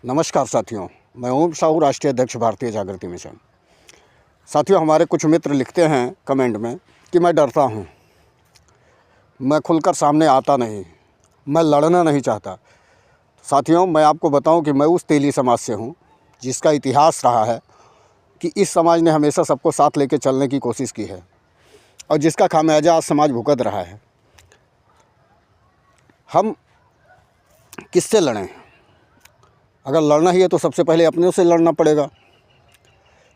नमस्कार साथियों, मैं ओम साहू, राष्ट्रीय अध्यक्ष भारतीय जागृति मिशन। साथियों, हमारे कुछ मित्र लिखते हैं कमेंट में कि मैं डरता हूँ, मैं खुलकर सामने आता नहीं, मैं लड़ना नहीं चाहता। साथियों, मैं आपको बताऊं कि मैं उस तेली समाज से हूं जिसका इतिहास रहा है कि इस समाज ने हमेशा सबको साथ लेकर चलने की कोशिश की है और जिसका खामियाजा आज समाज भुगत रहा है। हम किससे लड़ें? अगर लड़ना ही है तो सबसे पहले अपने से लड़ना पड़ेगा,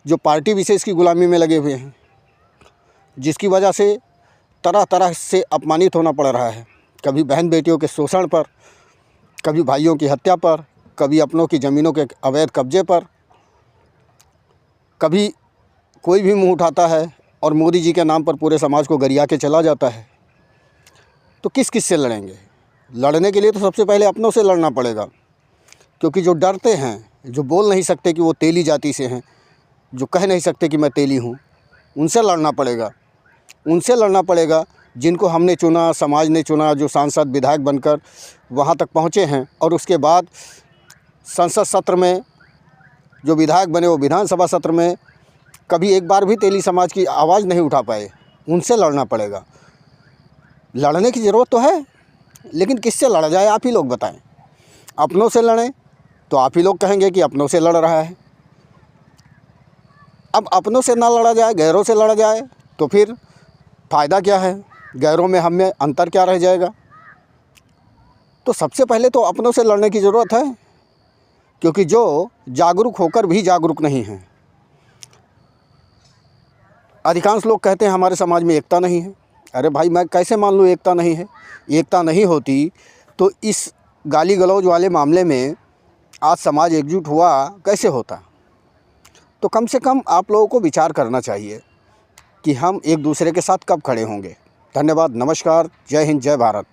जो पार्टी विशेष की गुलामी में लगे हुए हैं, जिसकी वजह से तरह तरह से अपमानित होना पड़ रहा है। कभी बहन बेटियों के शोषण पर, कभी भाइयों की हत्या पर, कभी अपनों की ज़मीनों के अवैध कब्जे पर, कभी कोई भी मुंह उठाता है और मोदी जी के नाम पर पूरे समाज को गरिया के चला जाता है। तो किस किस से लड़ेंगे? लड़ने के लिए तो सबसे पहले अपनों से लड़ना पड़ेगा, क्योंकि जो डरते हैं, जो बोल नहीं सकते कि वो तेली जाति से हैं, जो कह नहीं सकते कि मैं तेली हूँ, उनसे लड़ना पड़ेगा। उनसे लड़ना पड़ेगा जिनको हमने चुना, समाज ने चुना, जो सांसद विधायक बनकर वहाँ तक पहुँचे हैं और उसके बाद संसद सत्र में जो विधायक बने वो विधानसभा सत्र में कभी एक बार भी तेली समाज की आवाज़ नहीं उठा पाए। उनसे लड़ना पड़ेगा। लड़ने की ज़रूरत तो है, लेकिन किससे लड़ा जाए आप ही लोग बताएं। अपनों से लड़ें तो आप ही लोग कहेंगे कि अपनों से लड़ रहा है। अब अपनों से ना लड़ा जाए, गैरों से लड़ा जाए, तो फिर फ़ायदा क्या है? गैरों में हम में अंतर क्या रह जाएगा? तो सबसे पहले तो अपनों से लड़ने की ज़रूरत है, क्योंकि जो जागरूक होकर भी जागरूक नहीं हैं। अधिकांश लोग कहते हैं हमारे समाज में एकता नहीं है। अरे भाई, मैं कैसे मान लूँ एकता नहीं है? एकता नहीं होती तो इस गाली गलौज वाले मामले में आज समाज एकजुट हुआ कैसे होता? तो कम से कम आप लोगों को विचार करना चाहिए कि हम एक दूसरे के साथ कब खड़े होंगे। धन्यवाद, नमस्कार, जय हिंद, जय भारत।